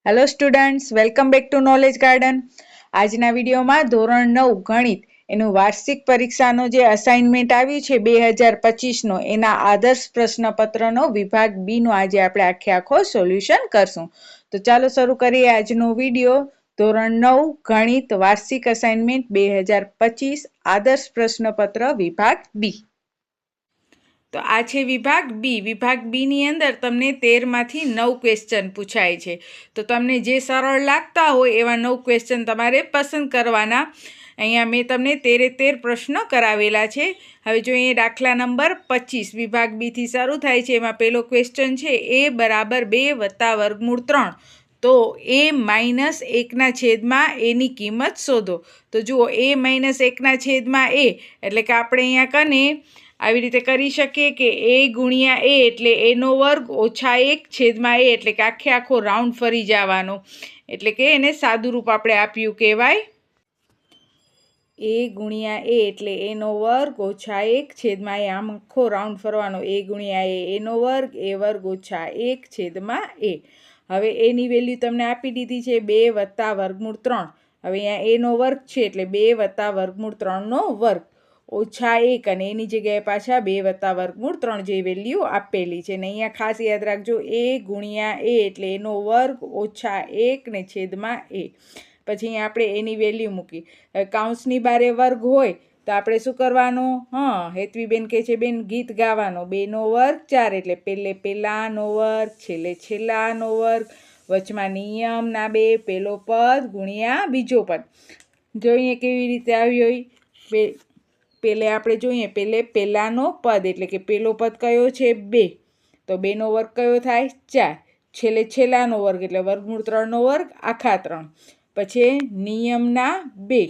Hello students, welcome back to knowledge garden. આજના વિડીયોમાં ધોરણ 9 ગણિત એનું વાર્ષિક પરીક્ષાનો જે અસાઇનમેન્ટ આવ્યું છે 2025નો એના આદર્શ પ્રશ્નપત્રનો વિભાગ બી નો આજે આપણે આખો સોલ્યુશન કરશું. તો ચાલો શરૂ કરીએ આજનો વિડીયો. ધોરણ 9 ગણિત વાર્ષિક અસાઇનમેન્ટ 2025 આદર્શ પ્રશ્નપત્ર વિભાગ બી. તો આ છે વિભાગ બી. વિભાગ બીની અંદર તમને 13માંથી 9 ક્વેશ્ચન પૂછાય છે. તો તમને જે સરળ લાગતા હોય એવા 9 ક્વેશ્ચન તમારે પસંદ કરવાના. અહીંયા મેં તમને 13 પ્રશ્નો કરાવેલા છે. હવે જોઈએ દાખલા નંબર 25 વિભાગ બીથી શરૂ થાય છે. એમાં પહેલો ક્વેશ્ચન છે a બરાબર 2 વત્તા વર્ગમૂળ 3. તો a માઇનસ 1ના છેદમાં એની કિંમત શોધો. તો જુઓ a માઇનસ 1ના છેદમાં a એટલે કે આપણે અહીંયા કને આવી રીતે કરી શકીએ કે a ગુણ્યા a એટલે એનો વર્ગ ઓછા 1 છેદમાં a એટલે કે આખો રાઉન્ડ ફરી જવાનો. એટલે કે એને સાદું રૂપ આપણે આપ્યું કહેવાય a ગુણ્યા a એટલે એનો વર્ગ ઓછા 1 છેદમાં a. આમ આખો રાઉન્ડ ફરવાનો a ગુણ્યા a એનો વર્ગ એ વર્ગ ઓછા 1 છેદમાં a. હવે એની વેલ્યુ તમને આપી દીધી છે 2 વત્તા વર્ગમૂળ 3. હવે અહીંયા એનો વર્ગ છે એટલે 2 વત્તા વર્ગમૂળ 3નો વર્ગ ઓછા 1 અને એની જગ્યાએ પાછા 2 વત્તા વર્ગમૂળ 3 જે વેલ્યુ આપેલી છે. ને અહીંયા ખાસ યાદ રાખજો a ગુણ્યા a એટલે એનો વર્ગ ઓછા 1 ને છેદમાં a. પછી અહીંયા આપણે એની વેલ્યુ મૂકી. હવે કાઉન્સની બારે વર્ગ હોય તો આપણે શું કરવાનું? હેતવીબેન કહે છે બેન ગીત ગાવાનો. 2નો વર્ગ 4 એટલે પહેલાનો વર્ગ છેલ્લાનો વર્ગ વચમાં નિયમના 2 પહેલો પદ ગુણ્યા બીજો પદ. જોઈએ કેવી રીતે આવ્યો પહેલે આપણે જોઈએ પહેલાનો પદ એટલે કે પહેલો પદ કયો છે 2. તો 2નો વર્ગ કયો થાય 4. છેલ્લાનો વર્ગ એટલે વર્ગમૂળ 3નો વર્ગ આખા 3. પછી નિયમના 2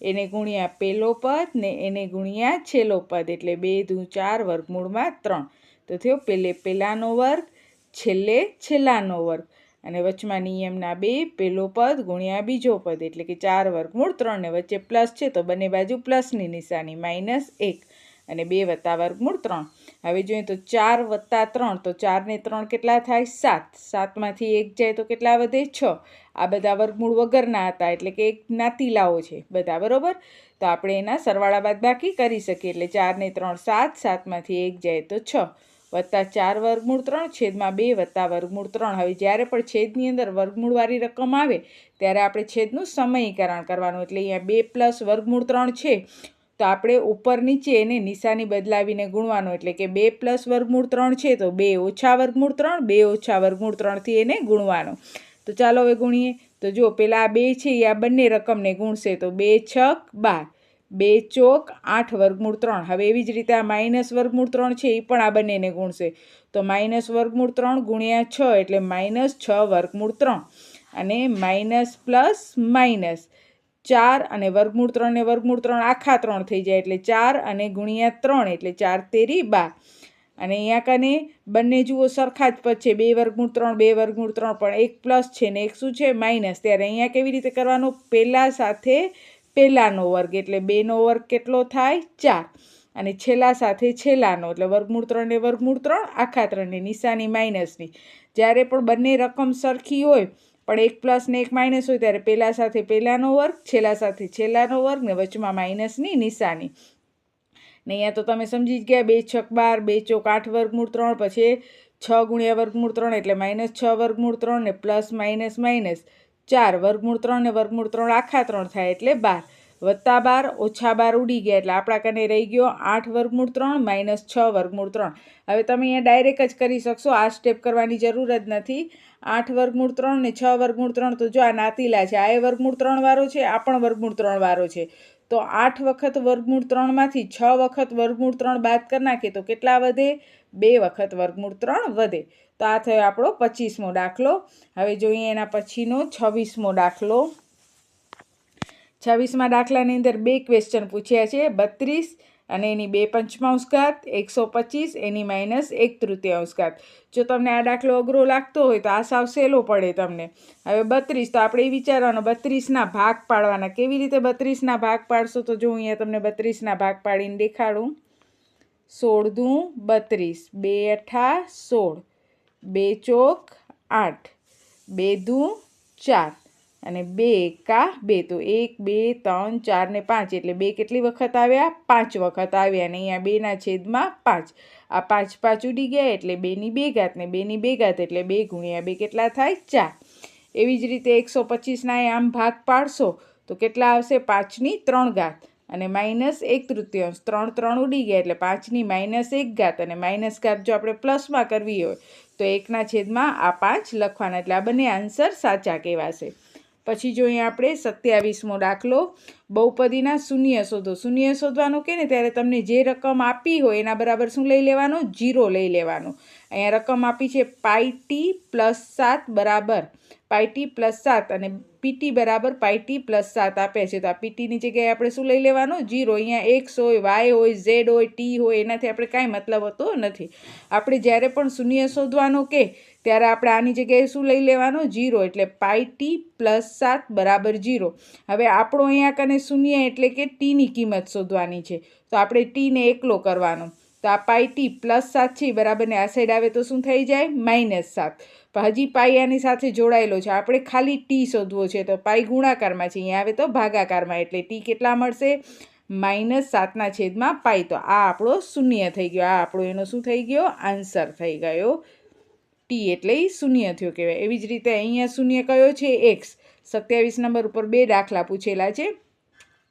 એને ગુણ્યા પહેલો પદ ને એને ગુણ્યા છેલ્લો પદ એટલે 2 દુ 4 વર્ગમૂળમાં 3. તો થયો પહેલાનો વર્ગ છેલ્લાનો વર્ગ અને વચમાં નિયમના 2 પહેલો પદ ગુણ્યા બીજો પદ એટલે કે 4 વર્ગમૂળ 3 ને વચ્ચે પ્લસ છે તો બંને બાજુ પ્લસની નિશાની -1 અને 2 વત્તા વર્ગમૂળ 3. હવે જોઈએ તો 4 વત્તા 3 તો 4 ને 3 કેટલા થાય 7. 7માંથી 1 જાય તો કેટલા વધે 6. આ બધા વર્ગમૂળ વગરના હતા એટલે કે એક નાતીલાઓ છે બધા, બરોબર. તો આપણે એના સરવાળા બાદબાકી કરી શકીએ એટલે 4 ને 3 7. 7માંથી 1 જાય તો 6 વત્તા 4 વર્ગમૂળ 3 છેદમાં 2 વત્તા વર્ગમૂળ 3. હવે જ્યારે પણ છેદની અંદર વર્ગમૂળવાળી રકમ આવે ત્યારે આપણે છેદનું સમયીકરણ કરવાનું. એટલે અહીંયા 2 પ્લસ વર્ગમૂળ 3 છે તો આપણે ઉપર નીચે એને નિશાની બદલાવીને ગુણવાનું. એટલે કે 2 પ્લસ વર્ગમૂળ 3 છે તો 2 ઓછા વર્ગમૂળ 3, 2 ઓછા વર્ગમૂળ 3થી એને ગુણવાનું. તો ચાલો હવે ગુણીએ. તો જો પેલા આ 2 છે એ આ બંને રકમને ગુણશે તો 2 છક 12, 2 ચોક 8 વર્ગમૂળ 3. હવે એવી જ રીતે આ માઇનસ વર્ગમૂળ 3 છે એ પણ આ બંનેને ગુણશે તો માઇનસ વર્ગમૂળ 3 ગુણ્યા 6 એટલે -6 વર્ગમૂળ 3 અને માઇનસ પ્લસ માઇનસ 4 અને વર્ગમૂળ 3 ને વર્ગમૂળ 3 આખા 3 થઈ જાય એટલે 4 અને ગુણ્યા 3 એટલે 4 તેરી 12. અને અહીંયા કને બંને જુઓ સરખા જ પદ છે 2 વર્ગમૂળ 3 2 વર્ગમૂળ 3 પણ એક પ્લસ છે ને એક શું છે માઇનસ. ત્યારે અહીંયા કેવી રીતે કરવાનું? પહેલા સાથે પહેલાનો વર્ગ એટલે 2નો વર્ગ કેટલો થાય 4 અને છેલ્લા સાથે છેલ્લાનો એટલે વર્ગમૂળ 3 ને વર્ગમૂળ 3 આખા 3 ની નિશાની માઇનસની. જ્યારે પણ બંને રકમ સરખી હોય પણ એક પ્લસ ને એક માઇનસ હોય ત્યારે પહેલા સાથે પહેલાનો વર્ગ છેલ્લા સાથે છેલ્લાનો વર્ગ ને વચમાં માઇનસની નિશાની. ને અહીંયા તો તમે સમજી જ ગયા 2 છક 12, 2 ચોક 8 વર્ગમૂળ 3 પછી 6 ગુણ્યા વર્ગમૂળ 3 એટલે -6 વર્ગમૂળ 3 ને પ્લસ માઇનસ 4 વર્ગમૂળ 3 ને વર્ગમૂળ 3 આખા 3 થાય એટલે 12 વત્તા 12 ઓછા 12 ઉડી ગયા એટલે આપણા કને રહી ગયો 8 વર્ગમૂળ 3 -6 વર્ગમૂળ 3. હવે તમે અહીંયા ડાયરેક્ટ જ કરી શકશો, આ સ્ટેપ કરવાની જરૂર જ નથી. 8 વર્ગમૂળ 3 ને 6 વર્ગમૂળ 3 તો જો આ નાતીલા છે, આ વર્ગમૂળ 3 વાળો છે, આ પણ વર્ગમૂળ 3 વાળો છે. તો 8 વખત વર્ગમૂળ 3માંથી 6 વખત વર્ગમૂળ 3 બાદ કરી નાખીએ તો કેટલા વધે? 2 વખત વર્ગમૂળ 3 વધે. તો આ થયો આપણો 25મો દાખલો. હવે જોઈએ એના પછીનો 26મો દાખલો. 26મા દાખલાની અંદર 2 ક્વેશ્ચન પૂછ્યા છે 32 અને એની 2 પંચમાંશ ઘાત, 125 એની -1 તૃતીયાંશ ઘાત. જો તમને આ દાખલો અઘરો લાગતો હોય તો આ સાવ સહેલો પડે તમને. હવે 32 તો આપણે વિચારવાનો 32ના ભાગ પાડવાના. કેવી રીતે 32ના ભાગ પાડશો? તો જો અહીંયા તમને 32ના ભાગ પાડીને દેખાડું. 16 દૂ 32, 2 અઠા 16, 2 ચોક 8, 2 દૂ 4 અને 2 એકા 2. તો 1 2 3 4 ને 5 એટલે 2 કેટલી વખત આવ્યા? 5 વખત આવ્યા. અને અહીંયા 2 ના છેદમાં 5. આ 5 5 ઉડી ગયા એટલે 2 ની 2 ઘાત ને 2 ની 2 ઘાત એટલે 2 ગુણ્યા 2 કેટલા થાય? 4. એવી જ રીતે 125ના આમ ભાગ પાડશો તો કેટલા આવશે? 5 ની 3 ઘાત અને -1/3. 3 3 ઉડી ગયા એટલે 5 ની -1 ઘાત અને માઇનસ ઘાત જો આપણે પ્લસમાં કરવી હોય તો 1ના છેદમાં આ 5 લખવાના. એટલે આ બંને આન્સર સાચા કહેવાશે. પછી જોઈએ આપણે 27મો દાખલો. બહુપદીના શૂન્ય શોધો. શૂન્ય શોધવાનું કહે ને ત્યારે તમને જે રકમ આપી હોય એના બરાબર શું લઈ લેવાનું? 0 લઈ લેવાનું. અહીંયા રકમ આપી છે πt + 7 બરાબર πt + 7 અને pt બરાબર πt + 7 આપે છે. તો આ ptની જગ્યાએ આપણે શું લઈ લેવાનું? 0. અહીંયા x હોય, y હોય, z હોય, t હોય, એનાથી આપણે કાંઈ મતલબ હોતો નથી. આપણે જ્યારે પણ શૂન્ય શોધવાનું કહે ત્યારે આપણે આની જગ્યાએ શું લઈ લેવાનું? 0. એટલે πt + 7 બરાબર 0. હવે આપણો અહીંયા કને શૂન્ય એટલે કે tની કિંમત શોધવાની છે. તો આપણે tને એકલો કરવાનો. તો આ πt + 7 છે બરાબર ને આ સાઈડ આવે તો શું થઈ જાય? -7. પણ હજી પાઈ આની સાથે જોડાયેલો છે. આપણે ખાલી ટી શોધવો છે તો પાઈ ગુણાકારમાં છે. અહીંયા આવે તો ભાગાકારમાં એટલે ટી કેટલા મળશે? -7/પાઈ. તો આ આપણો શૂન્ય થઈ ગયો. આ આપણો એનો શું થઈ ગયો? આન્સર થઈ ગયો. ટી એટલે એ શૂન્ય થયો કહેવાય. એવી જ રીતે અહીંયા શૂન્ય કયો છે? x. 27 નંબર ઉપર 2 દાખલા પૂછેલા છે.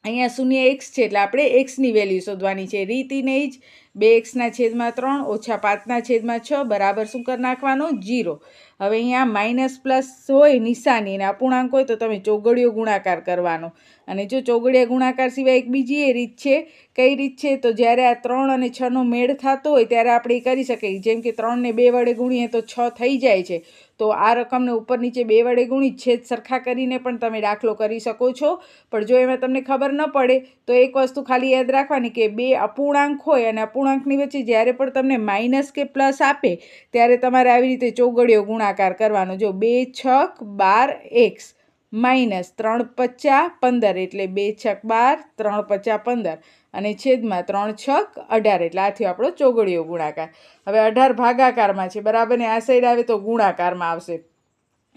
અહીંયા શૂન્ય x છે એટલે આપણે xની વેલ્યુ શોધવાની છે. રીત ઈ નહીં જ 2x/3 - 5/6 બરાબર શું કરી નાખવાનું? 0. હવે અહીંયા માઇનસ પ્લસ હોય નિશાની અને અપૂર્ણાંક હોય તો તમે ચોગડીયો ગુણાકાર કરવાનો. અને જો ચોગડીયા ગુણાકાર સિવાય એક બીજી એ રીત છે. કઈ રીત છે? તો જ્યારે આ 3 અને 6નો મેળ થતો હોય ત્યારે આપણે એ કરી શકીએ. જેમ કે 3ને 2 વડે ગુણીએ તો 6 થઈ જાય છે. તો આ રકમને ઉપર નીચે 2 વડે ગુણી છેદ સરખા કરીને પણ તમે દાખલો કરી શકો છો. પણ જો એમાં તમને ખબર ન પડે તો એક વસ્તુ ખાલી યાદ રાખવાની કે 2 અપૂર્ણાંક હોય અને અપૂર્ણાંકની વચ્ચે જ્યારે પણ તમને માઇનસ કે પ્લસ આપે ત્યારે તમારે આવી રીતે ચોગડીયો ગુણાકાર કરવાનો. જો 2 6 12x -3 5 15 એટલે 2 6 12 3 5 15 અને છેદમાં 3 6 18 એટલે આ થયો આપણો ચોગડીયો ગુણાકાર. હવે 18 ભાગાકારમાં છે બરાબર ને આ સાઈડ આવે તો ગુણાકારમાં આવશે.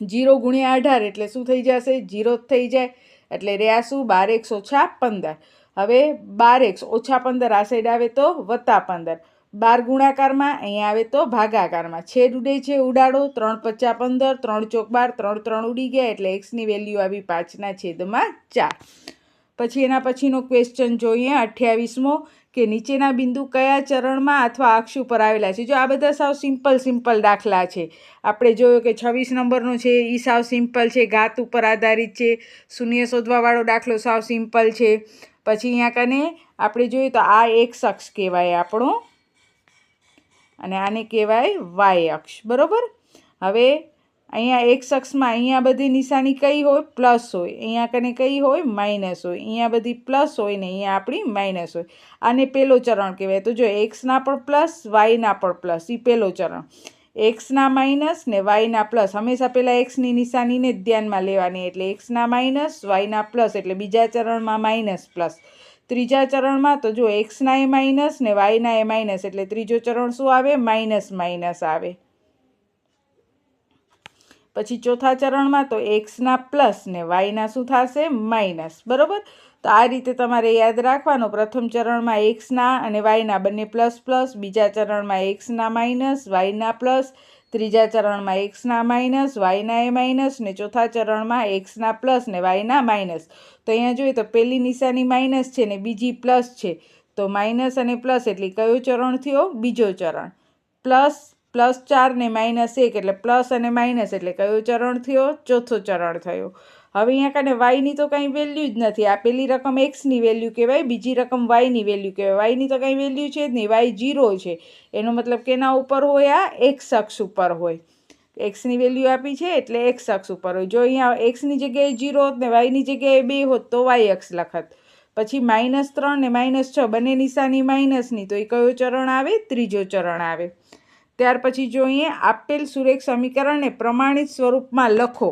0 × 18 એટલે શું થઈ જશે? 0 જ થઈ જાય. એટલે રહ્યા શું? 12x - 15. હવે 12x - 15 આ સાઈડ આવે તો +15. 12 ગુણાકારમાં અહીંયા આવે તો ભાગાકારમાં. છેદ ઉડે છે ઉડાડો. 3 5 15 3 ચોક 12 3 3 ઉડી ગયા એટલે xની વેલ્યુ આવી 5/4. પછી એના પછીનો ક્વેશ્ચન જોઈએ 28મો કે નીચેના બિંદુ કયા ચરણમાં અથવા અક્ષ ઉપર આવેલા છે? જો આ બધા સાવ સિમ્પલ દાખલા છે. આપણે જોયું કે 26 નંબરનો છે એ સાવ સિમ્પલ છે, ઘાત ઉપર આધારિત છે. શૂન્ય શોધવાવાળો દાખલો સાવ સિમ્પલ છે. પછી અહીંયા કને આપણે જોઈએ તો આ x અક્ષ કહેવાય આપણો અને આને કહેવાય y અક્ષ. બરાબર. હવે અહીંયા x અક્ષમાં અહીંયા બધી નિશાની કઈ હોય? પ્લસ હોય. અહીંયા કને કઈ હોય? માઇનસ હોય. અહીંયા બધી પ્લસ હોય ને અહીંયા આપણી માઇનસ હોય. આને પહેલો ચરણ કહેવાય. તો જો એક્સના પણ પ્લસ વાયના પણ પ્લસ એ પહેલો ચરણ. એક્સના માઇનસ ને વાયના પ્લસ. હંમેશા પહેલાં એક્સની નિશાનીને જ ધ્યાનમાં લેવાની. એટલે એક્સના માઇનસ વાયના પ્લસ એટલે બીજા ચરણમાં માઇનસ પ્લસ. ત્રીજા ચરણમાં તો જો એક્સના એ માઇનસ ને વાયના એ માઇનસ એટલે ત્રીજો ચરણ શું આવે? માઇનસ આવે. પછી ચોથા ચરણમાં તો એક્સના પ્લસ ને વાયના શું થશે? માઇનસ. બરાબર. તો આ રીતે તમારે યાદ રાખવાનું. પ્રથમ ચરણમાં એક્સના અને વાયના બંને પ્લસ પ્લસ, બીજા ચરણમાં એક્સના માઇનસ વાયના પ્લસ, ત્રીજા ચરણમાં એક્સના માઇનસ વાયના એ માઇનસ ને ચોથા ચરણમાં એક્સના પ્લસ ને વાયના માઇનસ. તો અહીંયા જોઈએ તો પહેલી નિશાની માઇનસ છે ને બીજી પ્લસ છે. તો માઇનસ અને પ્લસ એટલે કયો ચરણ થયો? બીજો ચરણ. +4 ને -1 એટલે પ્લસ અને માઇનસ એટલે કયો ચરણ થયો? ચોથો ચરણ થયો. હવે અહીંયા કને વાયની તો કંઈ વેલ્યુ જ નથી. આ પહેલી રકમ એક્સની વેલ્યુ કહેવાય, બીજી રકમ વાયની વેલ્યુ કહેવાય. વાયની તો કંઈ વેલ્યુ છે જ નહીં. વાય 0 છે. એનો મતલબ કેના ઉપર હોય? આ એક્સ અક્ષ ઉપર હોય. એક્સની વેલ્યુ આપી છે એટલે એક્સ અક્ષ ઉપર હોય. જો અહીંયા એક્સની જગ્યાએ 0 હોત ને વાયની જગ્યાએ 2 હોત તો વાય અક્ષ લખત. પછી -3 ને -6 બંને નિશાની માઇનસની તો એ કયો ચરણ આવે? ત્રીજો ચરણ આવે. ત્યાર પછી જોઈએ આપેલ સુરેખ સમીકરણને પ્રમાણિત સ્વરૂપમાં લખો.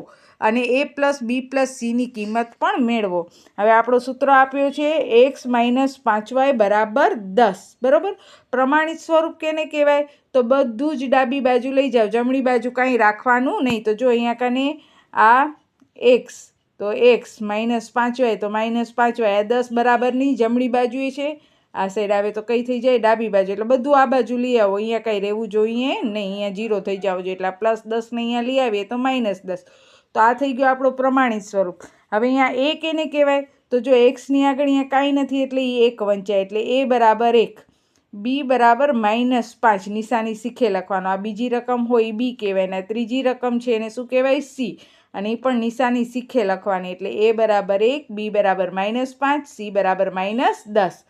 અને a પ્લસ b પ્લસ cની કિંમત પણ મેળવો. હવે આપણો સૂત્ર આપ્યો છે x માઇનસ 5y બરાબર 10. બરાબર. પ્રમાણિત સ્વરૂપ કેને કહેવાય? તો બધું જ ડાબી બાજુ લઈ જાઓ, જમણી બાજુ કાંઈ રાખવાનું નહીં. તો જો અહીંયા કને આ x, તો x માઇનસ 5y, તો માઇનસ 5y. આ 10 બરાબરની જમણી બાજુએ છે, આ સાઈડ આવે તો કઈ થઈ જાય? ડાબી બાજુ. એટલે બધું આ બાજુ લઈ આવો, અહીંયા કાંઈ રહેવું જોઈએ નહીં, અહીંયા 0 થઈ જાવ જોઈએ. એટલે પ્લસ 10 ને અહીંયા લઈ આવીએ તો માઇનસ 10. તો આ થઈ ગયો આપણો પ્રમાણિત સ્વરૂપ. હવે અહીંયા a કેને કહેવાય? તો જો એક્સની આગળ અહીંયા કાંઈ નથી એટલે એ 1 વંચાય, એટલે a બરાબર 1, b બરાબર માઇનસ 5. નિશાની શીખે લખવાનો. આ બીજી રકમ હોય એ b કહેવાય, ને ત્રીજી રકમ છે એને શું કહેવાય? c. અને એ પણ નિશાની શીખે લખવાની. એટલે a બરાબર 1, b બરાબર માઇનસ 5, c બરાબર માઇનસ 10.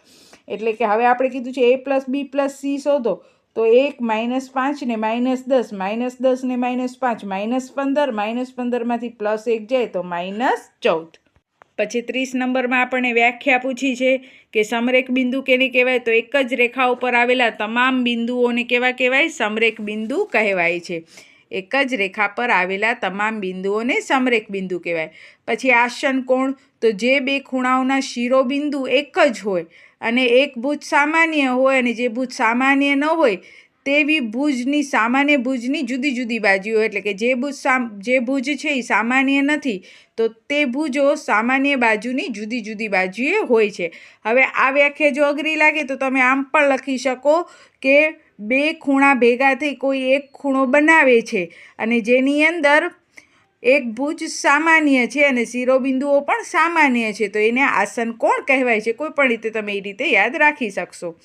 એટલે કે હવે આપણે કીધું છે a plus b plus c શોધો. તો 1 માઇનસ 5 ને માઇનસ 10, માઇનસ 10 ને માઇનસ 5 માઇનસ 15, માઇનસ 15માંથી પ્લસ 1 જાય તો માઇનસ 14. પછી 30 નંબરમાં આપણને વ્યાખ્યા પૂછી છે કે સમરેખ બિંદુ કેને કહેવાય? તો એક જ રેખા ઉપર આવેલા તમામ બિંદુઓને કેવા કહેવાય? સમરેખ બિંદુ કહેવાય છે. એક જ રેખા પર આવેલા તમામ બિંદુઓને સમરેખ બિંદુ કહેવાય. પછી આસન કોણ? તો જે બે ખૂણાઓના શિરોબિંદુ એક જ હોય અને એક ભુજ સામાન્ય હોય, અને જે ભુજ સામાન્ય ન હોય તેવી ભુજની સામાન્ય ભુજની જુદી જુદી બાજુઓ. એટલે કે જે ભુજ છે એ સામાન્ય નથી, તો તે ભુજો સામાન્ય બાજુની જુદી જુદી બાજુએ હોય છે. હવે આ વ્યાખ્યા જો અઘરી લાગે તો તમે આમ પણ લખી શકો કે બે ખૂણા ભેગા થઈ કોઈ એક ખૂણો બનાવે છે, અને જેની અંદર એક ભુજ સામાન્ય છે અને શિરોબિંદુઓ પણ સામાન્ય છે, તો એને આસન કોણ કહેવાય છે. કોઈ પણ રીતે તમે એ રીતે યાદ રાખી શકશો.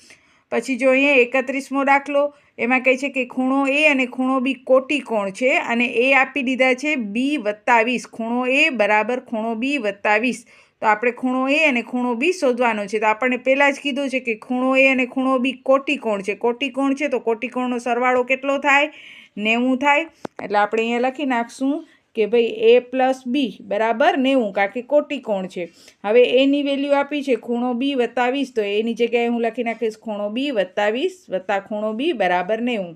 પછી જો અહીંયા 31મો દાખલો, એમાં કહે છે કે ખૂણો a અને ખૂણો b કોટી કોણ છે, અને એ આપી દીધા છે b વત્તા 20. ખૂણો a બરાબર ખૂણો b વત્તા 20. તો આપણે ખૂણો a અને ખૂણો b શોધવાનો છે. તો આપણને પહેલાં જ કીધું છે કે ખૂણો a અને ખૂણો b કોટી કોણ છે. કોટી કોણ છે તો કોટી કોણનો સરવાળો કેટલો થાય? 90 થાય. એટલે આપણે અહીંયા લખી નાખશું કે ભાઈ a પ્લસ b બરાબર 90, કારણ કે કોટી કોણ છે. હવે એની વેલ્યુ આપી છે ખૂણો b વત્તા 20, તો એની જગ્યાએ હું લખી નાખીશ ખૂણો b વત્તા 20 વત્તા ખૂણો b બરાબર 90.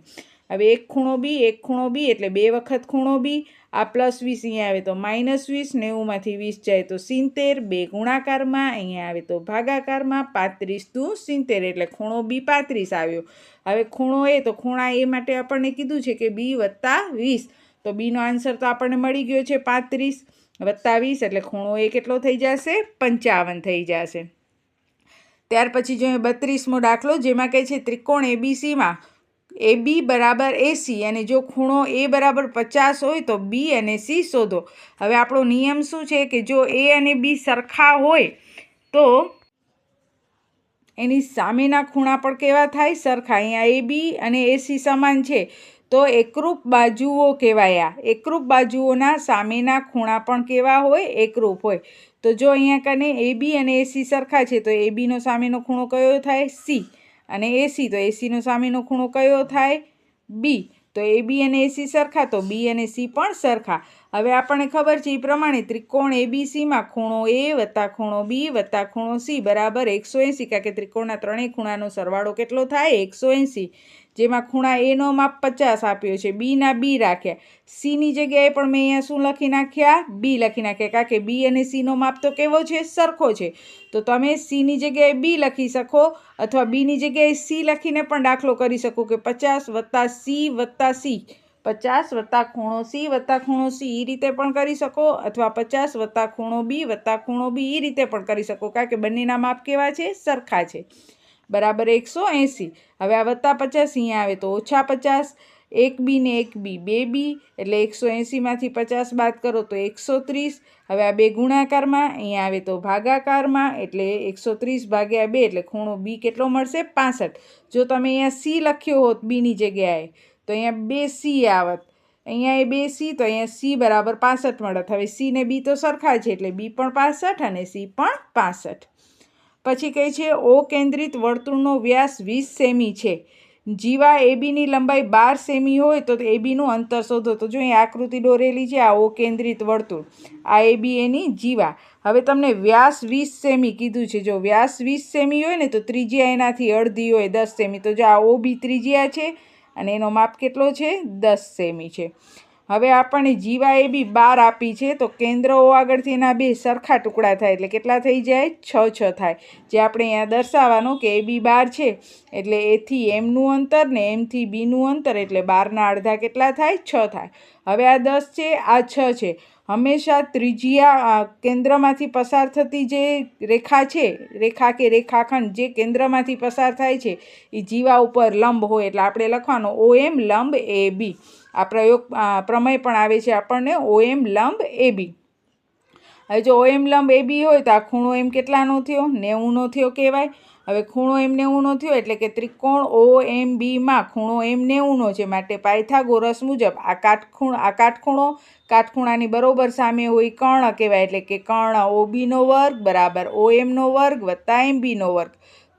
હવે એક ખૂણો b એટલે 2 વખત ખૂણો b. આ પ્લસ 20 અહીંયા આવે તો માઇનસ 20, 90માંથી 20 જાય તો 70, 2 ગુણાકારમાં, અહીંયા આવે તો ભાગાકારમાં, 35 દુ 70, એટલે ખૂણો b 35 આવ્યો. હવે ખૂણો a, તો ખૂણા a માટે આપણને કીધું છે કે b વત્તા 20, તો બીનો આન્સર તો આપણને મળી ગયો છે 35 વત્તા 20, એટલે ખૂણો એ કેટલો થઈ જશે? 55 થઈ જશે. ત્યાર પછી જો 32મો દાખલો, જેમાં કહે છે ત્રિકોણ ABCમાં AB બરાબર AC, અને જો ખૂણો A બરાબર 50 હોય તો B અને C શોધો. હવે આપણો નિયમ શું છે કે જો A અને B સરખા હોય તો એની સામેના ખૂણા પણ કેવા થાય? સરખા. અહીંયા AB અને AC સમાન છે તો એકરૂપ બાજુઓ કહેવાય. એકરૂપ બાજુઓના સામેના ખૂણા પણ કેવા હોય? એકરૂપ હોય. તો જો અહીંયા કને AB અને AC સરખા છે તો ABનો સામેનો ખૂણો કયો થાય? C. અને AC, તો ACનો સામેનો ખૂણો કયો થાય? B. તો AB અને AC સરખા તો B અને C પણ સરખા. હવે આપણને ખબર છે એ પ્રમાણે ત્રિકોણ ABCમાં ખૂણો A વત્તા ખૂણો B વત્તા ખૂણો C બરાબર 180, કારણ કે ત્રિકોણના ત્રણેય ખૂણાનો સરવાળો કેટલો થાય? 180. જેમાં ખૂણા Aનો માપ 50 આપ્યો છે, Bના B રાખ્યા, Cની જગ્યાએ પણ મેં અહીંયા શું લખી નાખ્યા? B લખી નાખ્યા, કારણ કે B અને Cનો માપ તો કેવો છે? સરખો છે. તો તમે Cની જગ્યાએ B લખી શકો અથવા Bની જગ્યાએ C લખીને પણ દાખલો કરી શકો કે 50 વત્તા C વત્તા C, 50 વત્તા ખૂણો C વત્તા ખૂણો C, એ રીતે પણ કરી શકો, અથવા 50 વત્તા ખૂણો B વત્તા ખૂણો B, એ રીતે પણ કરી શકો, કારણ કે બંનેના માપ કેવા છે? સરખા છે. બરાબર 180. હવે આ વત્તા 50 અહીંયા આવે તો ઓછા 50, એક B ને એક B, 2B, એટલે 180માંથી 50 બાદ કરો તો 130. હવે આ બે ગુણાકારમાં, અહીંયા આવે તો ભાગાકારમાં, એટલે 130 ભાગ્યા 2, એટલે ખૂણો B કેટલો મળશે? 65. જો તમે અહીંયા C લખ્યો હોત Bની જગ્યાએ તો અહીંયા 2C આવત, અહીંયા એ 2C, તો અહીંયા C બરાબર 65 મળત. હવે C ને B તો સરખા છે એટલે B પણ 65 અને C પણ 65. પછી કહે છે ઓ કેન્દ્રિત વર્તુળનો વ્યાસ 20 સેમી છે. જીવા ABની લંબાઈ 12 સેમી હોય તો ABનું અંતર શોધો. તો જો અહીં આકૃતિ દોરેલી છે, આ ઓ કેન્દ્રિત વર્તુળ, આ AB એની જીવા. હવે તમને વ્યાસ 20 સેમી કીધું છે. જો વ્યાસ 20 સેમી હોય ને તો ત્રિજ્યા એનાથી અડધી હોય, 10 સેમી. તો જો આ OB ત્રિજ્યા છે અને એનો માપ કેટલો છે? 10 સેમી છે. હવે આપણને જીવા એ બી 12 આપી છે, તો કેન્દ્ર ઓ આગળથી એના બે સરખા ટુકડા થાય એટલે કેટલા થઈ જાય? 6 6 થાય, જે આપણે અહીંયા દર્શાવવાનું કે એ બી 12 છે એટલે એથી એમનું અંતર ને એમથી બીનું અંતર એટલે 12ના અડધા કેટલા થાય? 6 થાય. હવે આ 10 છે, આ 6 છે. હંમેશા ત્રિજ્યા કેન્દ્રમાંથી પસાર થતી જે રેખા છે, રેખા કે રેખાખંડ જે કેન્દ્રમાંથી પસાર થાય છે એ જીવા ઉપર લંબ હોય એટલે આપણે લખવાનો OM લંબ AB. આ પ્રમેય પણ આવે છે આપણને OM લંબ AB. હવે જો OM લંબ AB હોય તો આ ખૂણો એમ કેટલાનો થયો? 90નો થયો કહેવાય. હવે ખૂણો એમ 90નો થયો એટલે કે ત્રિકોણ OMB માં ખૂણો એમ 90નો છે, માટે પાયથાગોરસ મુજબ આ કાટખૂણો કાટખૂણાની બરોબર સામે હોય કર્ણ કહેવાય, એટલે કે કર્ણ OBનો વર્ગ બરાબર OMનો વર્ગ વત્તા MBનો વર્ગ.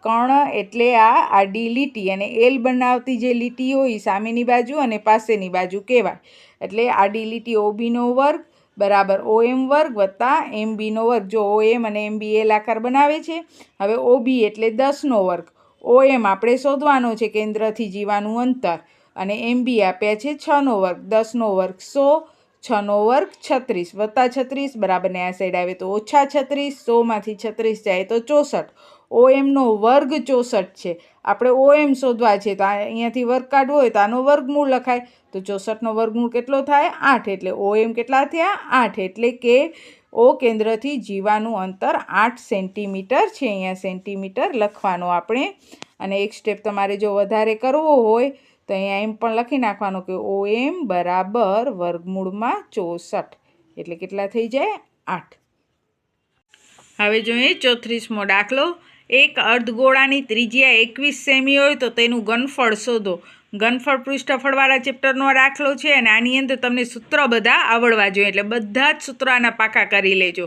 કર્ણ એટલે આ આડી લીટી અને એલ બનાવતી જે લીટી હોય સામેની બાજુ અને પાસેની બાજુ કહેવાય, એટલે આડી લીટી OBનો વર્ગ બરાબર OM વર્ગ વત્તા MBનો વર્ગ. જો OM અને MB એલ આકાર બનાવે છે. હવે OB એટલે 10નો વર્ગ, OM આપણે શોધવાનો છે કેન્દ્રથી જીવાનું અંતર, અને MB આપ્યા છે 6નો વર્ગ. 10નો વર્ગ 100, 6નો વર્ગ 36 વત્તા 36 બરાબર ને આ સાઈડ આવે તો ઓછા 36, 100માંથી 36 જાય તો 64. OMનો વર્ગ 64 છે. આપણે OM શોધવા છે તો અહીંયાથી વર્ગ કાઢવો હોય તો આનો વર્ગમૂળ લખાય, તો 64નો વર્ગમૂળ કેટલો થાય? 8. એટલે OM કેટલા થયા? 8. એટલે કે O કેન્દ્રથી જીવાનું અંતર 8 સેન્ટીમીટર છે. અહીંયા સેન્ટીમીટર લખવાનો આપણે. અને એક સ્ટેપ તમારે જો વધારે કરવો હોય તો અહીંયા એમ પણ લખી નાખવાનું કે OM બરાબર વર્ગમૂળમાં 64 એટલે કેટલા થઈ જાય? 8. હવે જોઈએ 34મો દાખલો. એક અર્ધગોળાની ત્રિજ્યા 21 સેમી હોય તો તેનું ઘનફળ શોધો. ઘનફળ પૃષ્ઠફળવાળા ચેપ્ટરનો દાખલો છે અને આની અંદર તમને સૂત્ર બધા આવડવા જોઈએ, એટલે બધા જ સૂત્ર આના પાકા કરી લેજો.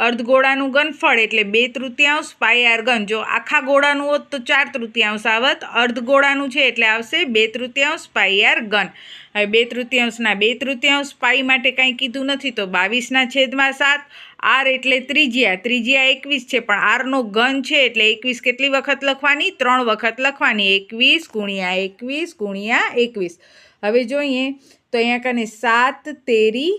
અર્ધગોળાનું ઘનફળ એટલે 2/3 પાય r ઘન. જો આખા ગોળાનું હોત તો 4/3 આવત, અર્ધગોળાનું છે એટલે આવશે 2/3 પાય r ઘન. હવે 2/3ના 2/3 પાઈ માટે કાંઈ કીધું નથી તો 22/7. r એટલે ત્રિજ્યા 21 છે પણ આરનો ઘન છે એટલે 21 કેટલી વખત લખવાની? 3 વખત લખવાની. 21 ગુણ્યા 21 ગુણ્યા 21. હવે જોઈએ તો અહીંયા કને 7 તેરી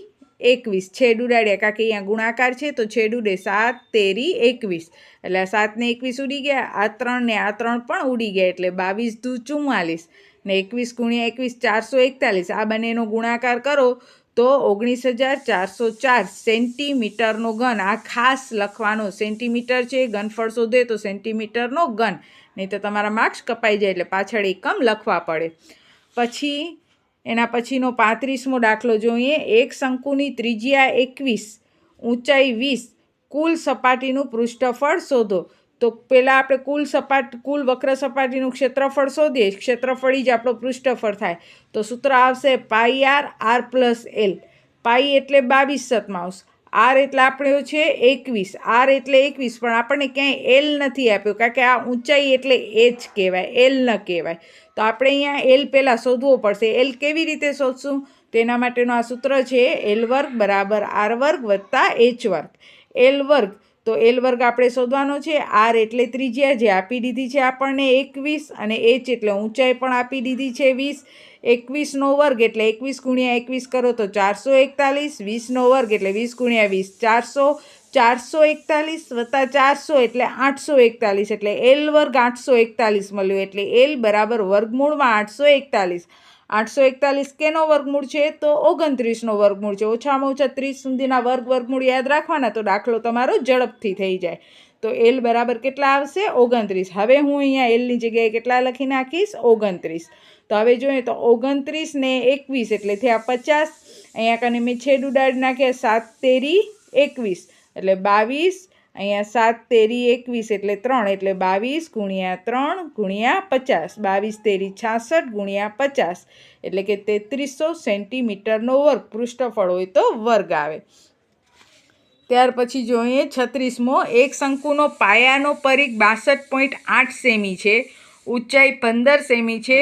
21 છેદ ઉડાડ્યા, કારણ કે અહીંયા ગુણાકાર છે તો છેદ ઉડે. 7 તેરી 21 એટલે આ 7 ને 21 ઉડી ગયા, આ 3 ને આ 3 પણ ઉડી ગયા એટલે 22 દુ 44 ને 21 ગુણ્યા 21 441. આ બંનેનો ગુણાકાર કરો તો 19,404 સેન્ટીમીટરનો ઘન. આ ખાસ લખવાનો, સેન્ટીમીટર છે, ઘનફળ શોધે તો સેન્ટીમીટરનો ઘન, નહીં તો તમારા માર્ક્સ કપાઈ જાય એટલે પાછળ એકમ લખવા પડે. પછી એના પછીનો 35મો દાખલો જોઈએ. એક શંકુની ત્રિજ્યા 21, ઊંચાઈ 20, કુલ સપાટીનું પૃષ્ઠફળ શોધો. તો પહેલાં આપણે કુલ વક્ર સપાટીનું ક્ષેત્રફળ શોધીએ. ક્ષેત્રફળ જ આપણો પૃષ્ઠફળ થાય તો સૂત્ર આવશે પાઈ r પ્લસ એલ. પાઈ એટલે 22/7, r એટલે આપણો છે 21, r એટલે 21 પણ આપણને ક્યાંય એલ નથી આપ્યો, કારણ કે આ ઊંચાઈ એટલે h કહેવાય, એલ ન કહેવાય. તો આપણે અહીંયા એલ પહેલાં શોધવો પડશે. એલ કેવી રીતે શોધશું? તેના માટેનું આ સૂત્ર છે એલ વર્ગ બરાબર r વર્ગ વત્તા h વર્ગ. એલ વર્ગ તો એલ વર્ગ આપણે શોધવાનો છે. આર એટલે ત્રિજ્યા જે આપી દીધી છે આપણને 21, અને h એટલે ઊંચાઈ પણ આપી દીધી છે 20. 21નો વર્ગ એટલે 21 ગુણ્યા 21 કરો તો 441. 20નો વર્ગ એટલે 20 ગુણ્યા 20 400. 441 વત્તા 400 એટલે 841, એટલે એલ વર્ગ 841 મળ્યો. એટલે એલ બરાબર વર્ગમૂળમાં 841. 841 કેનો વર્ગમૂળ છે? તો 29નો વર્ગમૂળ છે. ઓછામાં ઓછા 30 સુધીના વર્ગમૂળ યાદ રાખવાના તો દાખલો તમારો ઝડપથી થઈ જાય. તો એલ બરાબર કેટલા આવશે? 29. હવે હું અહીંયા એલની જગ્યાએ કેટલા લખી નાખીશ? 29. તો હવે જોઈએ તો 29 ને 21 એટલે થયા 50. અહીંયા કને મેં છેદ ઉડાડી નાખ્યા. 7 તેરી 21 એટલે 22. અહીંયા 7 તેરી 21 એટલે 3 એટલે 22 ગુણ્યા 3 ગુણ્યા 50. 22 તેરી 66 ગુણ્યા 50 એટલે કે 3300 સેન્ટીમીટરનો વર્ગ. પૃષ્ઠફળ હોય તો વર્ગ આવે. ત્યાર પછી જોઈએ 36મો. એક શંકુનો પાયાનો પરિઘ 62.8 સેમી છે, ઊંચાઈ 15 સેમી છે,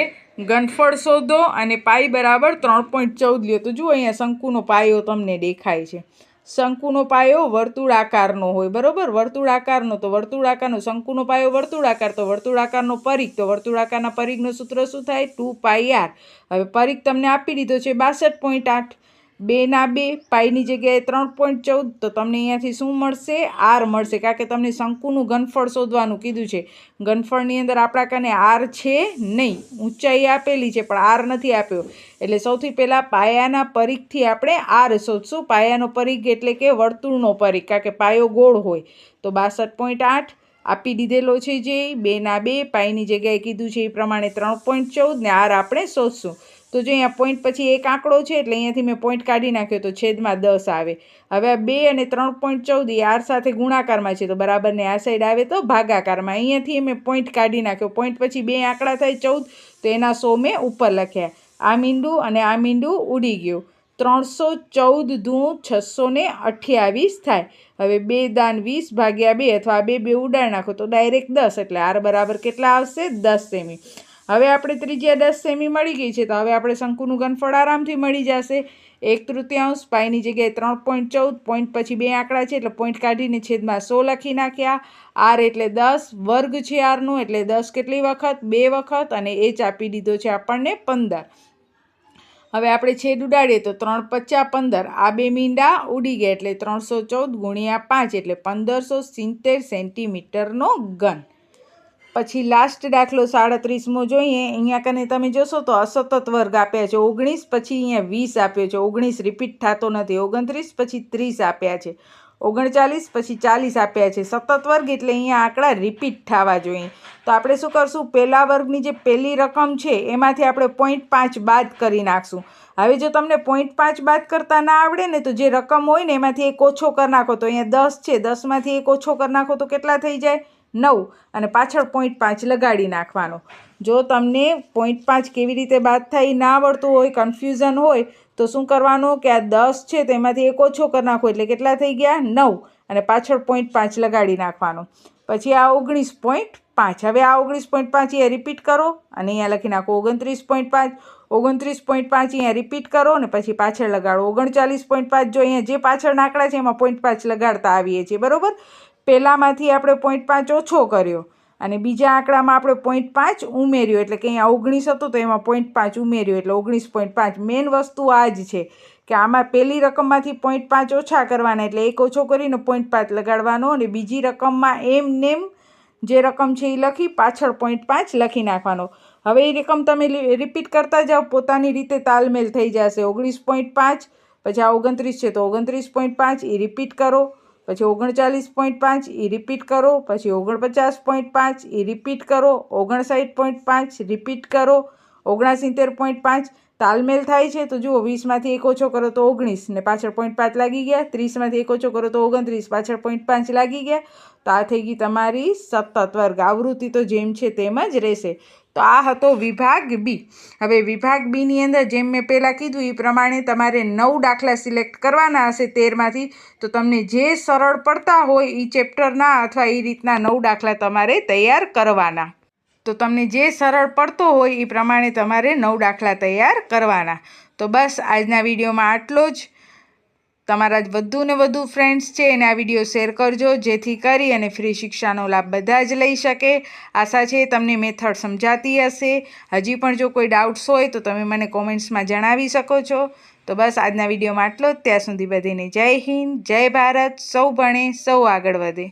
ઘનફળ શોધો અને પાઈ બરાબર 3.14 લ્યો. તો જુઓ અહીંયા શંકુનો પાયો તમને દેખાય છે. શંકુનો પાયો વર્તુળાકારનો હોય, બરાબર? વર્તુળાકારનો તો વર્તુળાકારનો, શંકુનો પાયો વર્તુળાકાર તો વર્તુળાકારનો પરિઘ, તો વર્તુળાકારના પરિઘનું સૂત્ર શું થાય? 2πr. હવે પરિઘ તમને આપી દીધો છે 62.8. 2 ના 2 પાઈની જગ્યાએ 3.14 તો તમને અહીંયાથી શું મળશે આર મળશે કારણ કે તમને શંકુનું ઘનફળ શોધવાનું કીધું છે ઘનફળની અંદર આપણા કને આર છે નહીં ઊંચાઈ આપેલી છે પણ આર નથી આપ્યો એટલે સૌથી પહેલાં પાયાના પરિઘથી આપણે આર શોધશું પાયાનો પરિઘ એટલે કે વર્તુળનો પરિઘ કારણ કે પાયો ગોળ હોય તો 62.8 આપી દીધેલો છે જે 2 ના 2 પાઈની જગ્યાએ કીધું છે એ પ્રમાણે 3.14 ને આર આપણે શોધશું તો જો અહીંયા પોઈન્ટ પછી એક આંકડો છે એટલે અહીંયાથી મેં પોઈન્ટ કાઢી નાખ્યો તો છેદમાં 10 આવે હવે આ 2 અને 3.14 એ આર સાથે ગુણાકારમાં છે તો બરાબર ને આ સાઈડ આવે તો ભાગાકારમાં અહીંયાથી મેં પોઈન્ટ કાઢી નાખ્યો પોઈન્ટ પછી 2 આંકડા થાય 14 તો એના 100 મેં ઉપર લખ્યા આ મીંડું અને આ મીંડું ઉડી ગયું 314 દૂ 628 થાય હવે 2 દાન 20 ભાગ્યા 2 અથવા 2 ઉડાડી નાખો તો ડાયરેક્ટ 10 એટલે આર બરાબર કેટલા આવશે 10 સેમી હવે આપણે ત્રિજ્યા 10 સેમી મળી ગઈ છે તો હવે આપણે શંકુનું ઘનફળ આરામથી મળી જશે 1/3 પાઈની જગ્યાએ 3.14 પોઈન્ટ પછી 2 આંકડા છે એટલે પોઈન્ટ કાઢીને છેદમાં 100 લખી નાખ્યા આર એટલે 10 વર્ગ છે આરનું એટલે 10 કેટલી વખત 2 વખત અને એચ આપી દીધો છે આપણને 15 હવે આપણે છેદ ઉડાડીએ તો 3 × 5 = 15 આ 2 મીંડા ઉડી ગયા એટલે 314 × 5 એટલે 1570 સેન્ટીમીટરનો ઘન પછી લાસ્ટ દાખલો 37મો જોઈએ અહીંયા કને તમે જોશો તો અસતત વર્ગ આપ્યા છે 19 પછી અહીંયા 20 આપ્યો છે 19 રિપીટ થતો નથી 29 પછી 30 આપ્યા છે 39 પછી 40 આપ્યા છે સતત વર્ગ એટલે અહીંયા આંકડા રિપીટ થવા જોઈએ તો આપણે શું કરશું પહેલા વર્ગની જે પહેલી રકમ છે એમાંથી આપણે 0.5 બાદ કરી નાખશું હવે જો તમને 0.5 બાદ કરતા ના આવડે ને તો જે રકમ હોય ને એમાંથી એક ઓછો કરી નાખો તો અહીંયા 10 છે 10માંથી એક ઓછો કરી નાખો તો કેટલા થઈ જાય 9 અને પાછળ 0.5 લગાડી નાખવાનો જો તમને 0.5 કેવી રીતે બાદ થાય ના આવડતું હોય કન્ફ્યુઝન હોય તો શું કરવાનું કે આ 10 છે તેમાંથી એક ઓછો કરી નાખો એટલે કેટલા થઈ ગયા 9 અને પાછળ 0.5 લગાડી નાખવાનો પછી આ 19.5 હવે આ 19.5 અહીંયા રિપીટ કરો અને અહીંયા લખી નાખો 29.5 29.5 અહીંયા રિપીટ કરો અને પછી પાછળ લગાડો 39.5 જો અહીંયા જે પાછળના આંકડા છે એમાં 0.5 લગાડતા આવીએ છીએ બરાબર પહેલામાંથી આપણે 0.5 ઓછો કર્યો અને બીજા આંકડામાં આપણે 0.5 ઉમેર્યો એટલે કે અહીંયા 19 હતું તો એમાં 0.5 ઉમેર્યો એટલે 19.5 મેઇન વસ્તુ આ જ છે કે આમાં પહેલી રકમમાંથી 0.5 ઓછા કરવાના એટલે એક ઓછો કરીને 0.5 લગાડવાનો અને બીજી રકમમાં એમ જે રકમ છે એ લખી પાછળ 0.5 લખી નાખવાનો હવે એ રકમ તમે રિપીટ કરતા જાઓ પોતાની રીતે તાલમેલ થઈ જશે 19.5 પછી આ 29 છે તો 29.5 એ રિપીટ કરો પછી 39.5 એ રિપીટ કરો પછી 49.5 એ રિપીટ કરો 59.5 રિપીટ કરો 69.5 તાલમેલ થાય છે તો જુઓ 20માંથી એક ઓછો કરો તો 19 ને પાછળ 0.5 લાગી ગયા 30માંથી એક ઓછો કરો તો 29 પાછળ 0.5 લાગી ગયા તો આ થઈ ગઈ તમારી સતત વર્ગ આવૃત્તિ તો જેમ છે તેમ જ રહેશે તો આ હતો વિભાગ બી હવે વિભાગ બીની અંદર જેમ મેં પહેલાં કીધું એ પ્રમાણે તમારે 9 દાખલા સિલેક્ટ કરવાના હશે 13માંથી તો તમને જે સરળ પડતા હોય એ ચેપ્ટરના અથવા એ રીતના 9 દાખલા તમારે તૈયાર કરવાના તો તમને જે સરળ પડતો હોય એ પ્રમાણે તમારે 9 દાખલા તૈયાર કરવાના તો બસ આજના વિડીયોમાં આટલો જ તમારા વધુ ને વધુ ફ્રેન્ડ્સ છે એને આ વિડીયો શેર કરજો જેથી કરી અને ફ્રી શિક્ષાનો લાભ બધા જ લઈ શકે આશા છે તમને મેથડ સમજાતી હશે હજી પણ જો કોઈ ડાઉટ્સ હોય તો તમે મને કોમેન્ટ્સમાં જણાવી શકો છો તો બસ આજના વિડીયોમાં આટલો જ ત્યાં સુધી બધીને જય હિન્દ જય ભારત સૌ ભણે સૌ આગળ વધે